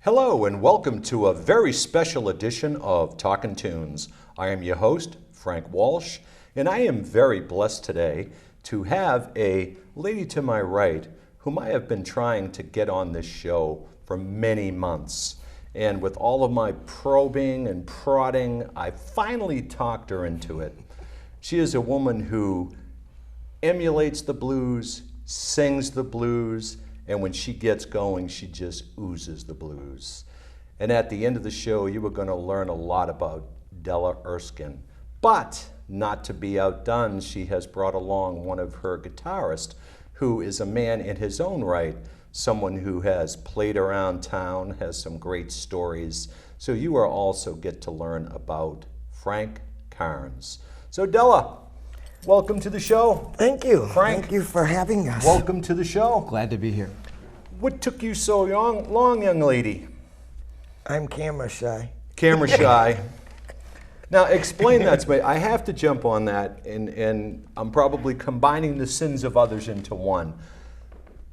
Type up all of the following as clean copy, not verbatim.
Hello and welcome to a very special edition of Talkin' Tunes. I am your host, Frank Walsh, and I am very blessed today to have a lady to my right whom I have been trying to get on this show for many months. And with all of my probing and prodding, I finally talked her into it. She is a woman who emulates the blues, sings the blues, and when she gets going, she just oozes the blues. And at the end of the show, you are going to learn a lot about Della Erskine. But not to be outdone, she has brought along one of her guitarists, who is a man in his own right, someone who has played around town, has some great stories. So you are also get to learn about Frank Cairns. So Della, welcome to the show. Thank you. Frank, thank you for having us. Welcome to the show. Glad to be here. What took you so long, young lady? I'm camera shy. Camera shy. Now explain that to me. I have to jump on that, and I'm probably combining the sins of others into one.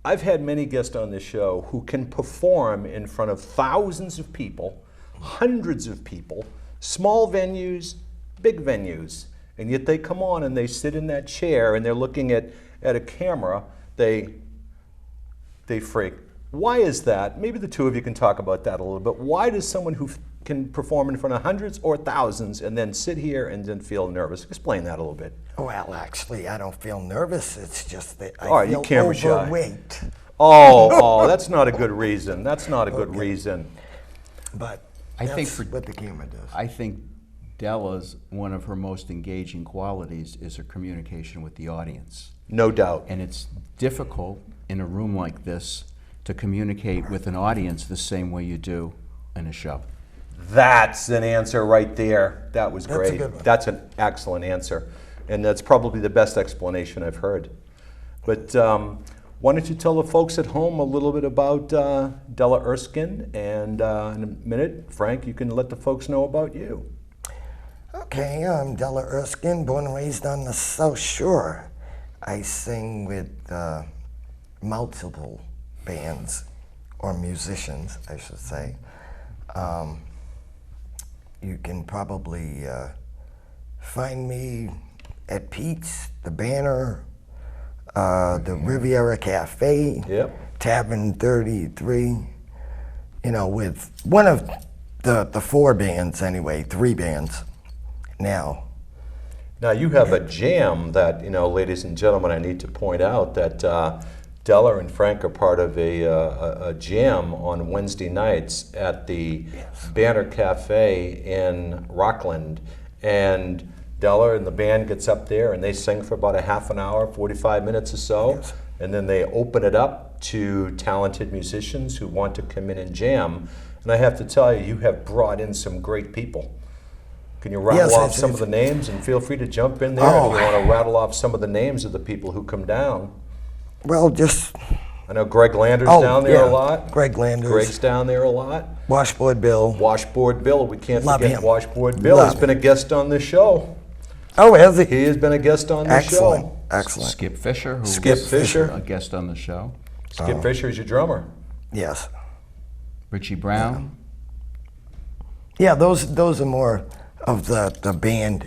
I've had many guests on this show who can perform in front of thousands of people, hundreds of people, small venues, big venues. And yet they come on and they sit in that chair and they're looking at a camera, they freak. Why is that? Maybe the two of you can talk about that a little bit. Why does someone who can perform in front of hundreds or thousands and then sit here and then feel nervous? Explain that a little bit. Well, actually, I don't feel nervous. It's just that I feel camera shy. overweight. Oh, that's not a good reason. That's not a good reason. But I that's think what the camera does. I think Della's one of her most engaging qualities is her communication with the audience. No doubt. And it's difficult in a room like this to communicate with an audience the same way you do in a show. That's an answer right there. That was That's great. a good one. That's an excellent answer. And that's probably the best explanation I've heard. But why don't you tell the folks at home a little bit about Della Erskine, and in a minute, Frank, you can let the folks know about you. Okay, I'm Della Erskine, born and raised on the South Shore. I sing with multiple bands, or musicians, I should say. You can probably find me at Pete's, the Banner, the Riviera Cafe, Tavern 33, you know, with one of the four bands anyway, three bands now. Now you have a jam that, ladies and gentlemen, I need to point out that Della and Frank are part of a jam on Wednesday nights at the Banner Cafe in Rockland. And Della and the band gets up there and they sing for about a half an hour, 45 minutes or so. Yes. And then they open it up to talented musicians who want to come in and jam. And I have to tell you, you have brought in some great people. Can you rattle off some of the names? And feel free to jump in there if you want to rattle off some of the names of the people who come down. Well, just... I know Greg Lander's down there a lot. Greg Landers. Greg's down there a lot. Washboard Bill. Washboard Bill. We can't Love forget him. Washboard Bill. Love He's been a guest on this show. Oh, has he? He has been a guest on this Excellent. show. Excellent. Skip Fisher, who Skip was Fisher. a guest on the show. Skip Fisher is your drummer. Yes. Richie Brown. Yeah, those are more of the band.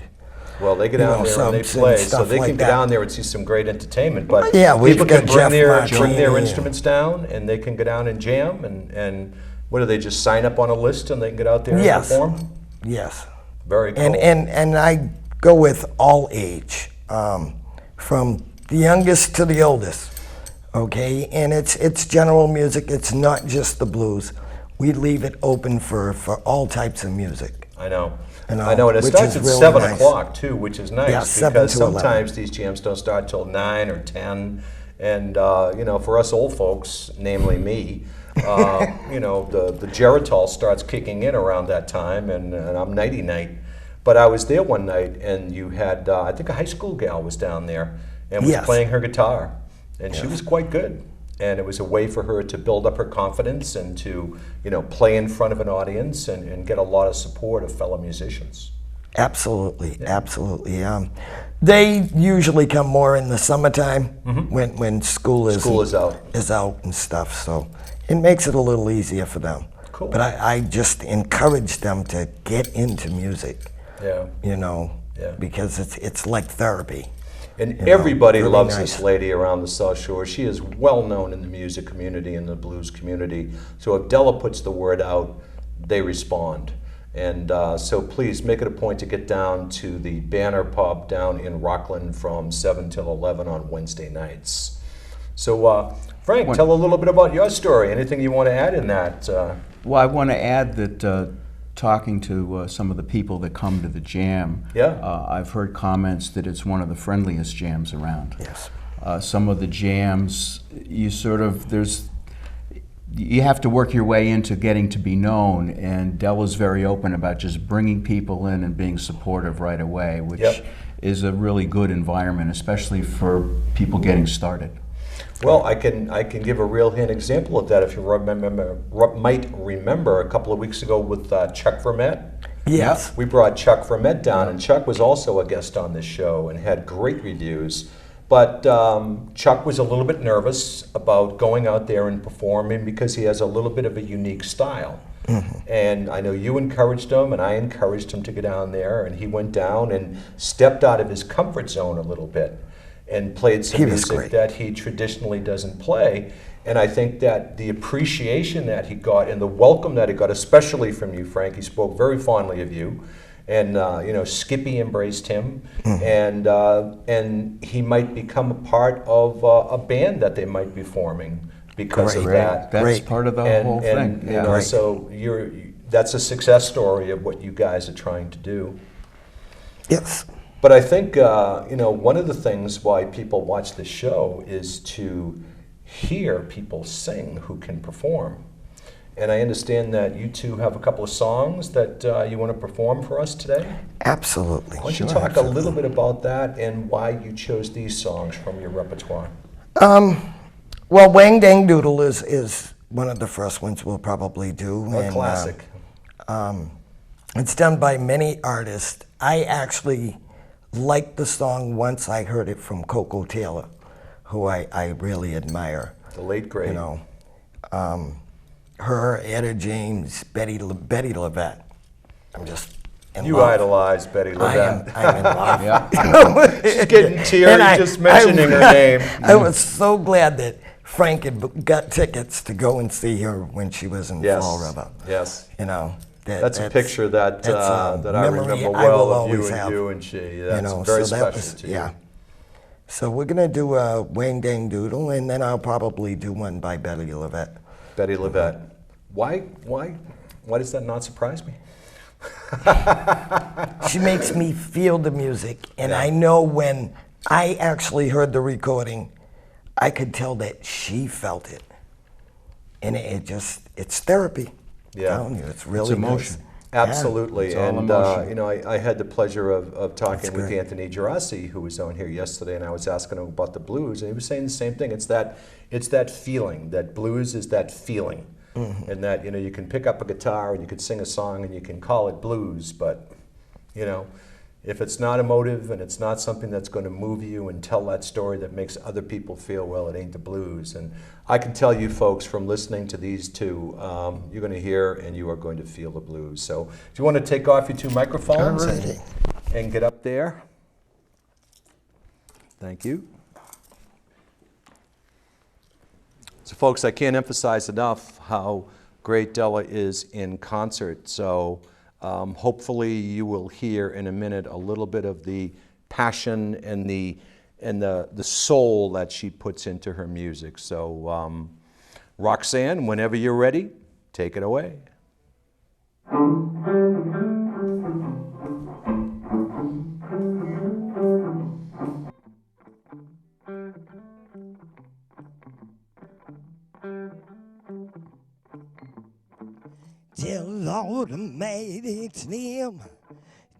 Well, they get down there and they play, so they can get down there and see some great entertainment. But Yeah, we've people got can bring Jeff their Martini. instruments down, and they can go down and jam. And what do they just sign up on a list and they can get out there and Yes. perform? Yes. Very cool. And I go with all age, from the youngest to the oldest. Okay, and it's general music. It's not just the blues. We leave it open for all types of music. I know. You know, I know, and it which starts is at really 7 nice. o'clock too, which is nice, Yeah, 7 because to 11. sometimes these jams don't start till 9 or 10, and for us old folks, namely me, the Geritol starts kicking in around that time, and I'm nighty-night. But I was there one night, and you had, I think a high school gal was down there, and was Yes. playing her guitar, and she was quite good. And it was a way for her to build up her confidence and to, play in front of an audience and get a lot of support of fellow musicians. Absolutely, absolutely. They usually come more in the summertime when school is out and stuff. So it makes it a little easier for them. Cool. But I just encourage them to get into music, Yeah. you know, Yeah. because it's like therapy. And You know, everybody really loves nice. this lady around the South Shore. She is well known in the music community and the blues community. So if Della puts the word out, they respond. And so please make it a point to get down to the Banner Pub down in Rockland from 7 till 11 on Wednesday nights. So Frank, tell a little bit about your story. Anything you want to add in that? Well, I want to add that talking to some of the people that come to the jam, I've heard comments that it's one of the friendliest jams around. Yes. Some of the jams, you have to work your way into getting to be known, and Della's very open about just bringing people in and being supportive right away, which is a really good environment, especially for people getting started. Well, I can give a real hand example of that if you might remember a couple of weeks ago with Chuck Vermette. Yes. We brought Chuck Vermette down, and Chuck was also a guest on this show and had great reviews. But Chuck was a little bit nervous about going out there and performing because he has a little bit of a unique style. Mm-hmm. And I know you encouraged him, and I encouraged him to go down there, and he went down and stepped out of his comfort zone a little bit and played some music that he traditionally doesn't play. And I think that the appreciation that he got and the welcome that he got, especially from you, Frank, he spoke very fondly of you. And Skippy embraced him, and he might become a part of a band that they might be forming because of that. That's part of the whole thing. So that's a success story of what you guys are trying to do. Yes. But I think one of the things why people watch this show is to hear people sing who can perform. And I understand that you two have a couple of songs that you want to perform for us today? Absolutely. Why don't you talk a little bit about that and why you chose these songs from your repertoire? Well, Wang Dang Doodle is one of the first ones we'll probably do. A classic. It's done by many artists. I actually liked the song once I heard it from Coco Taylor, who I really admire. The late great. You know, her, Etta James, Betty Levette. I'm just in You love. idolize Betty Levette. I'm in love. She's getting teary just mentioning her name. I was so glad that Frank had got tickets to go and see her when she was in Fall River. Yes. You know, that's a picture that that I remember well of you and she. That's very special to you. Yeah. So we're gonna do a Wang Dang Doodle, and then I'll probably do one by Betty Levette. Betty Levette. Why does that not surprise me? She makes me feel the music, and I know when I actually heard the recording, I could tell that she felt it, and it's therapy. Yeah, I'm telling you, it's really emotion. nice. Absolutely, It's all and emotion. I had the pleasure of talking with great. Anthony Gerasi, who was on here yesterday, and I was asking him about the blues, and he was saying the same thing. It's that feeling. That blues is that feeling, and that you can pick up a guitar and you can sing a song and you can call it blues, but if it's not emotive and it's not something that's going to move you and tell that story that makes other people feel, well, it ain't the blues. And I can tell you folks from listening to these two, you're going to hear and you are going to feel the blues. So if you want to take off your two microphones and get up there. Thank you. So folks, I can't emphasize enough how great Della is in concert. So hopefully you will hear in a minute a little bit of the passion and the soul that she puts into her music. So Roxanne, whenever you're ready, take it away. Tell all the medics name,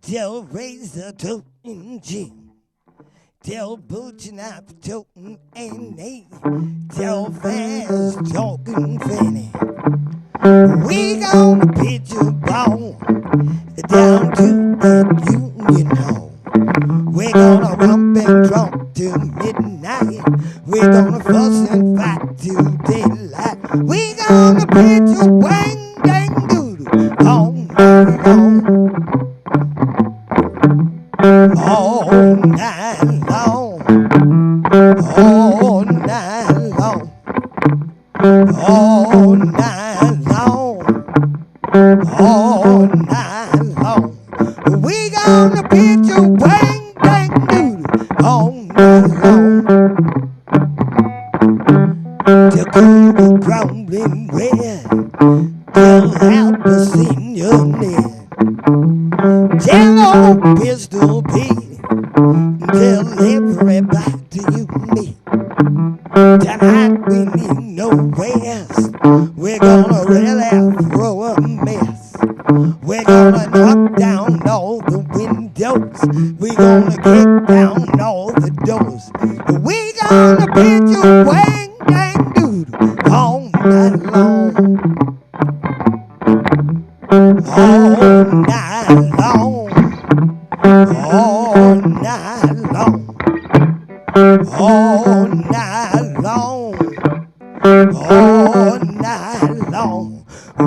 tell Razor Totin' Jim, tell Butch and I Totin' and Nate, tell Fast Talking Fanny. We gonna pitch a ball down to that Union Hall. We're gonna rump and drunk till midnight. We're gonna fuss and fight till daylight. We gonna pitch a wang dang night long, all night long, all night long, all night long. We gonna pitch a wang dang doodle all night long. To cool the grumbling red, till help the senior near. Tell old Pistol Pete, tell everybody you meet. Tonight we need no rest. We're gonna really throw a mess. We're gonna knock down all the windows. We're gonna kick down all the doors. We're gonna pitch a wang dang doodle all night long. All night long. All night long. All night long. All night long.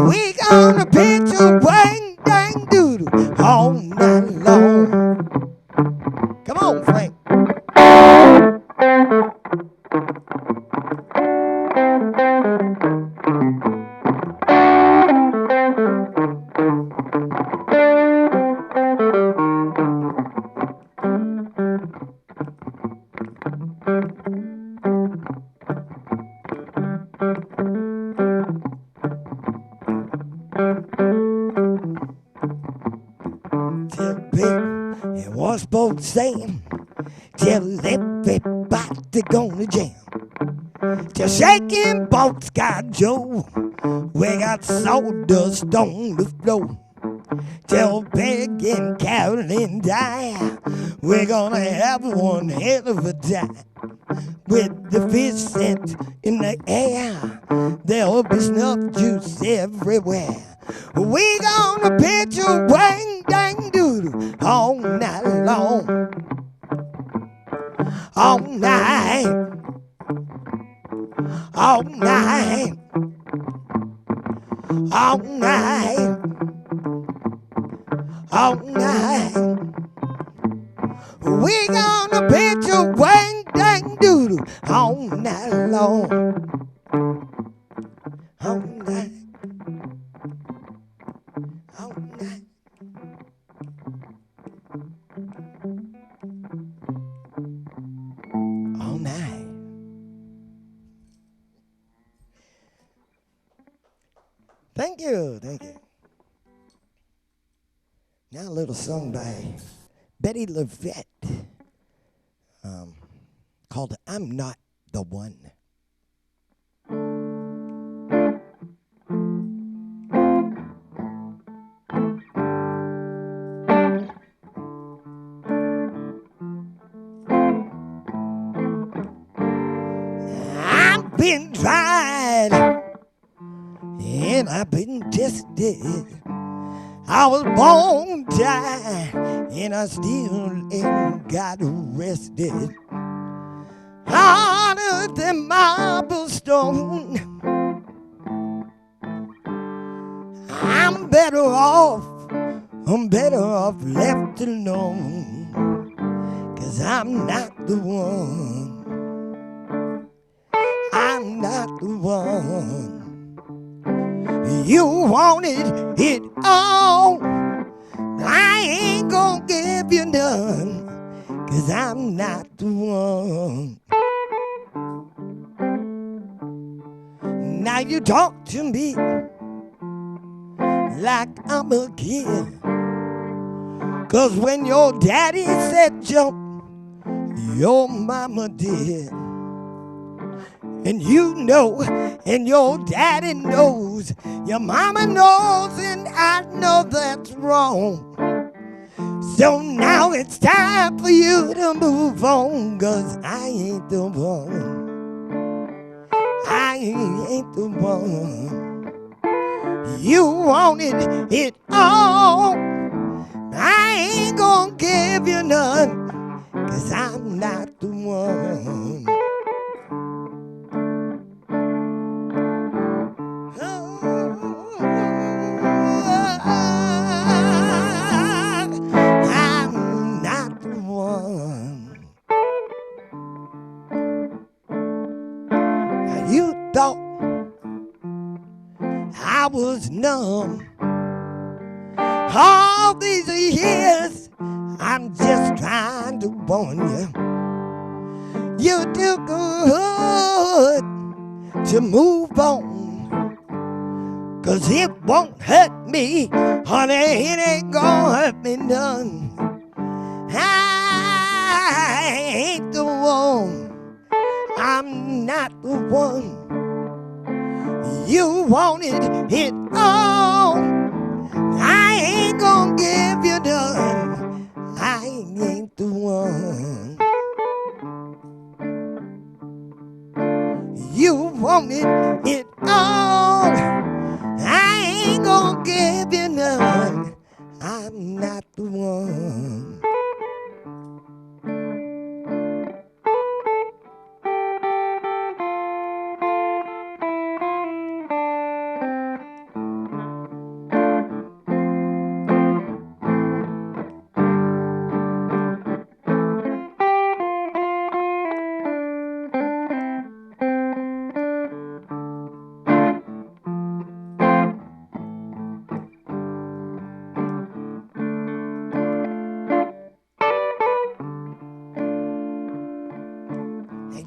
We gonna pitch a wang dang doodle all night long. Come on, Frank. Tell Bill and Washboard Sam, tell everybody gonna jam. Tell Shaking Boat Scott Joe, we got sawdust on the floor. Tell Peg and Carol and Di, we're gonna have one hell of a time. With the fish scent in the air, there'll be snuff juice everywhere. We gonna pitch a wang dang doodle all night long. All night. All night. All night. All night. We gonna pitch a wang dang doodle all night long. All night. All night. All night. Thank you, thank you. Now a little song by Betty LaVette called I'm Not the One. I've been tried and I've been tested. I was born tired and I still ain't got arrested. Harder than marble stone. I'm better off left alone. 'Cause I'm not the one. I'm not the one. You wanted it all. I ain't gonna give you none. 'Cause I'm not the one. Now you talk to me like I'm a kid. 'Cause when your daddy said jump, your mama did. And you know, and your daddy knows, your mama knows, and I know that's wrong. So now it's time for you to move on, 'cause I ain't the one. I ain't the one. You wanted it all. I ain't gonna give you none, 'cause I'm not the one. I'm not the one. I was numb. All these years, I'm just trying to warn you. You do good to move on, 'cause it won't hurt me, honey, it ain't gonna hurt me none. I ain't the one, I'm not the one. You wanted it all, I ain't gonna give you none. I ain't the one. You wanted it all, I ain't gonna give you none. I'm not the one.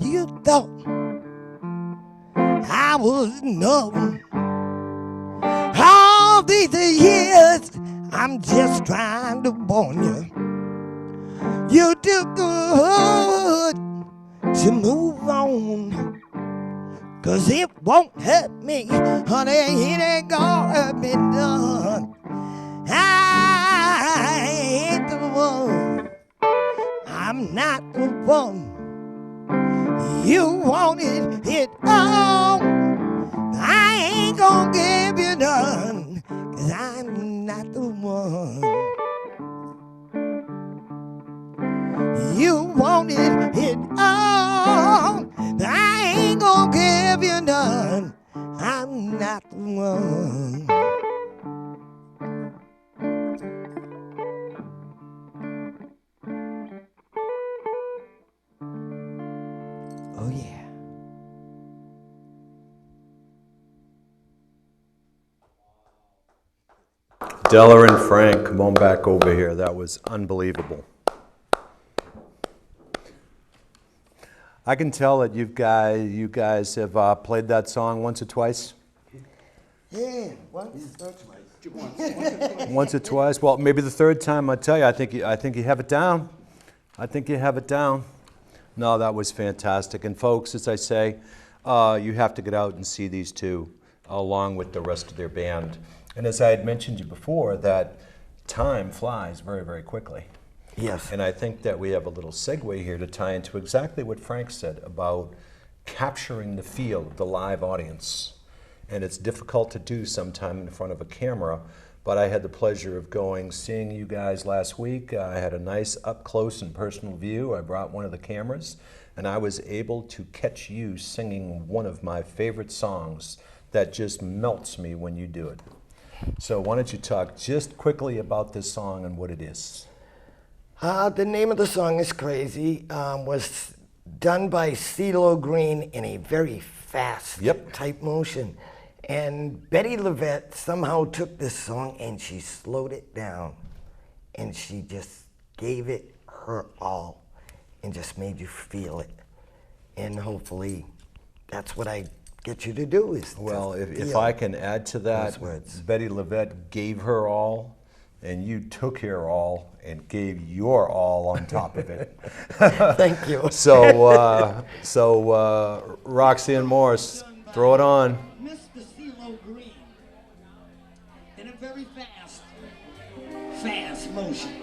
You thought I was numb. All these years, I'm just trying to warn you. You do good to move on, 'cause it won't hurt me, honey, it ain't gonna hurt me none. I ain't the one, I'm not the one. You wanted it all, I ain't gonna give you none, 'cause I'm not the one. You wanted it all, I ain't gonna give you none, I'm not the one. Oh yeah. Della and Frank, come on back over here. That was unbelievable. I can tell that you guys have played that song once or twice. Yeah, once or twice. Once or twice. Well, maybe the third time. I tell you, I think you have it down. I think you have it down. No, that was fantastic. And folks, as I say, you have to get out and see these two along with the rest of their band. And as I had mentioned to you before, that time flies very, very quickly. Yes. And I think that we have a little segue here to tie into exactly what Frank said about capturing the feel of the live audience. And it's difficult to do sometime in front of a camera, but I had the pleasure of seeing you guys last week. I had a nice up close and personal view. I brought one of the cameras, and I was able to catch you singing one of my favorite songs that just melts me when you do it. So why don't you talk just quickly about this song and what it is? The name of the song is Crazy. Was done by CeeLo Green in a very fast type motion. And Betty Levette somehow took this song and she slowed it down. And she just gave it her all and just made you feel it. And hopefully that's what I get you to do is well, if I can add to that, Betty Levette gave her all, and you took her all and gave your all on top of it. Thank you. So Roxanne Morse, throw it on. Mr. CeeLo Green in a very fast motion.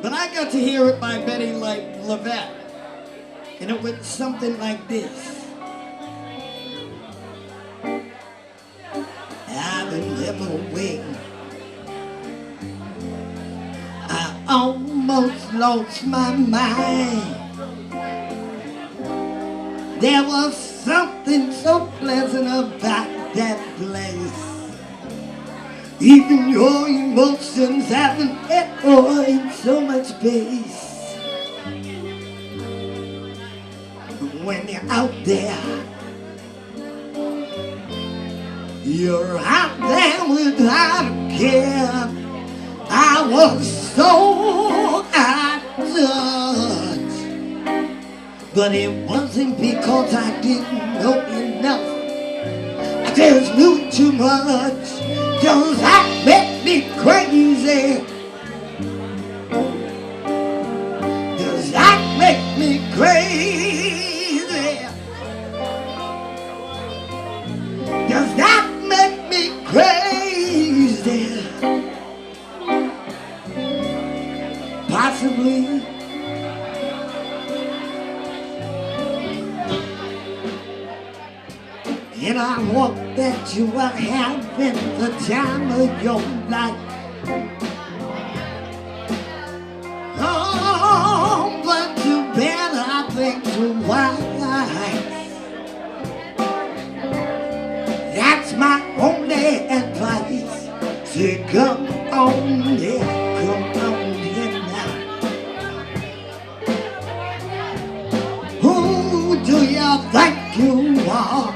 But I got to hear it by Betty Levette. And it went something like this. I've been living away. I almost lost my mind. There was something so pleasant about that place. Even your emotions have an echo in so much space. When you're out there You're out there without a care. I was so out of touch, but it wasn't because I didn't know enough. I just knew too much. Does that make me crazy? Does that make me crazy? Does that make me crazy? Possibly. And I hope that you are having the time of your life. Oh, but you better think twice. That's my only advice. Say, come on, yeah, come on, yeah, now. Who do you think you are?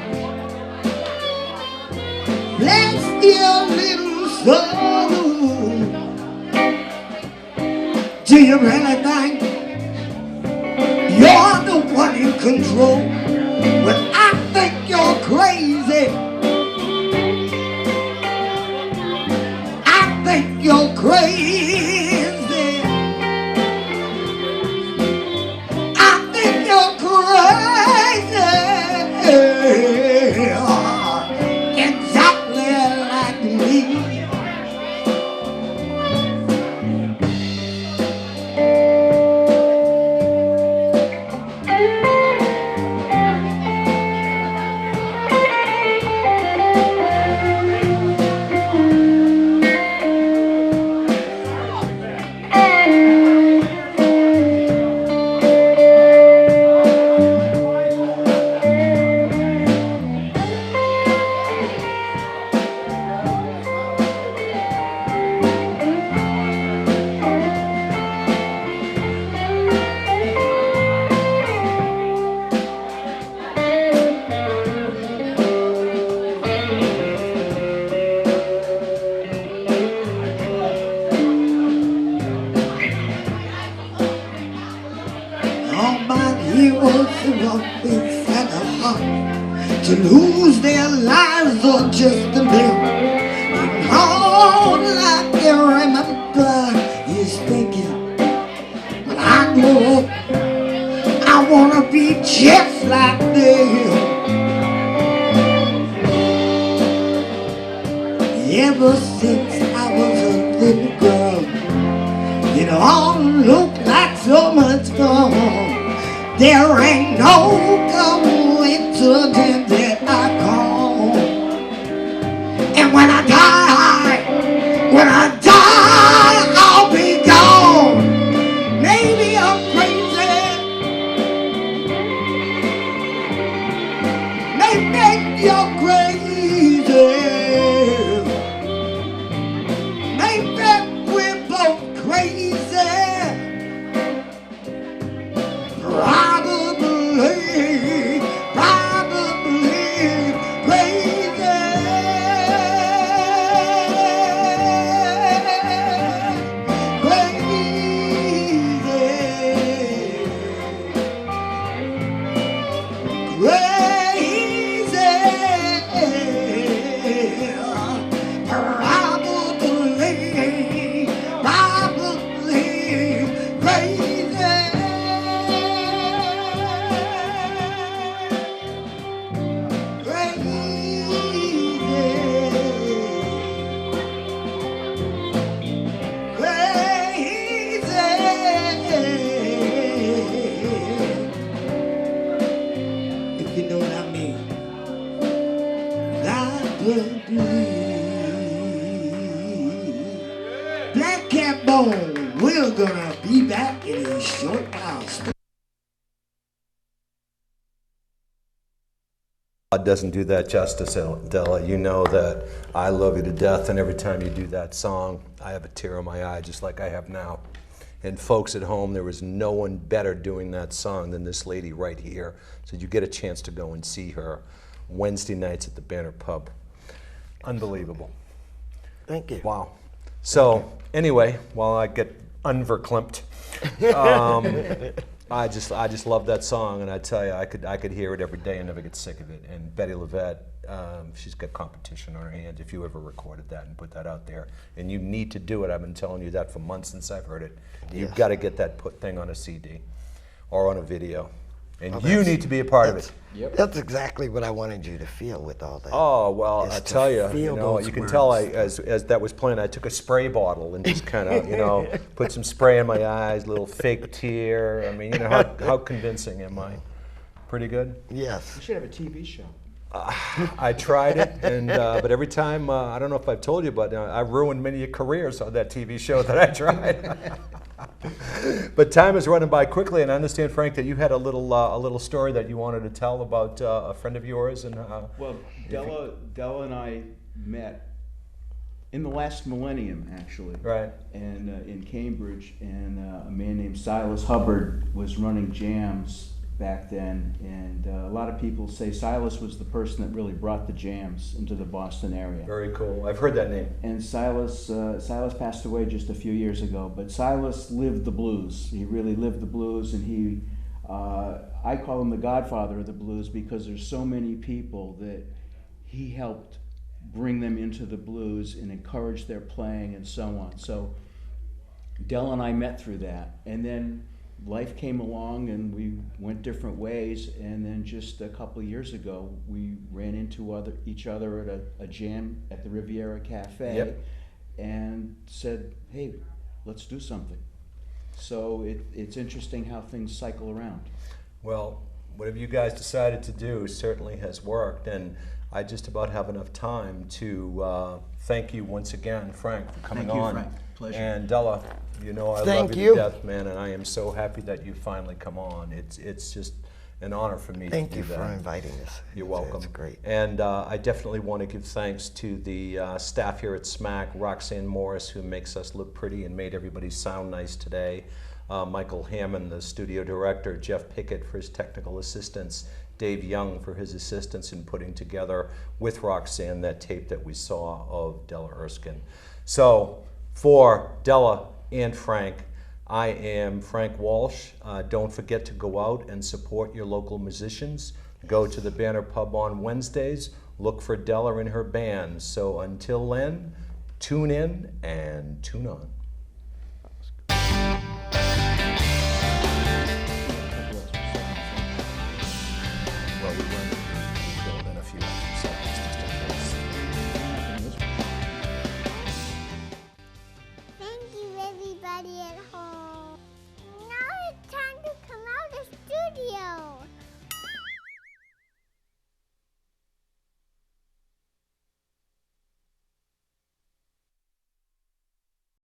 Bless your little soul. Do you really think you're the one in control? Well, I think you're crazy. I think you're crazy. I think you're crazy. Exactly like me. To lose their lives or just to live. And all I can remember is thinking, when I grow up, I wanna be just like them. Ever since I was a little girl, it all looked like so much fun. There ain't no coincidence that I call. And when I die, I'll be gone. Maybe I'm crazy. Maybe you're crazy. Maybe we're both crazy. Probably crazy. Black Cat Bone, we're gonna be back in a short while. God doesn't do that justice, Della. You know that I love you to death, and every time you do that song, I have a tear in my eye, just like I have now. And folks at home, there was no one better doing that song than this lady right here. So you get a chance to go and see her Wednesday nights at the Banner Pub. Unbelievable. Thank you. Wow. So anyway, while I get unverklempt, I just love that song, and I tell you, I could hear it every day and never get sick of it. And Betty Levette, she's got competition on her hands. If you ever recorded that and put that out there, and you need to do it, I've been telling you that for months since I've heard it. You've got to get that thing on a CD or on a video, and you need to be a part of it. Yep. That's exactly what I wanted you to feel with all that. Oh, well, Is I to tell you, feel those you can words. tell as that was playing, I took a spray bottle and just kind of, put some spray in my eyes, little fake tear. I mean, how convincing am I? Pretty good? Yes. You should have a TV show. I tried it, but every time, I don't know if I've told you, but I ruined many careers on that TV show that I tried. But time is running by quickly, and I understand, Frank, that you had a little story that you wanted to tell about a friend of yours. And Well, Della and I met in the last millennium, actually. Right. And in Cambridge, and a man named Silas Hubbard was running jams back then, and a lot of people say Silas was the person that really brought the jams into the Boston area. Very cool. I've heard that name. And Silas passed away just a few years ago, but Silas lived the blues. He really lived the blues, and he, I call him the godfather of the blues because there's so many people that he helped bring them into the blues and encourage their playing and so on. So Dell and I met through that, and then life came along and we went different ways, and then just a couple of years ago we ran into each other at a jam at the Riviera Cafe. Yep. And said, hey, let's do something. So it's interesting how things cycle around. Well, whatever you guys decided to do certainly has worked, and I just about have enough time to thank you once again, Frank, for coming Thank you, on. Frank. Pleasure. And Della, I love Thank you you. to death, man, and I am so happy that you finally come on. It's just an honor for me Thank to you do that. for inviting us. You're It's- welcome. It's great. And I definitely want to give thanks to the staff here at SMAC, Roxanne Morris, who makes us look pretty and made everybody sound nice today, Michael Hammond, the studio director, Jeff Pickett for his technical assistance, Dave Young for his assistance in putting together with Roxanne that tape that we saw of Della Erskine. So for Della and Frank, I am Frank Walsh. Don't forget to go out and support your local musicians. Go to the Banner Pub on Wednesdays. Look for Della and her band. So until then, tune in and tune on.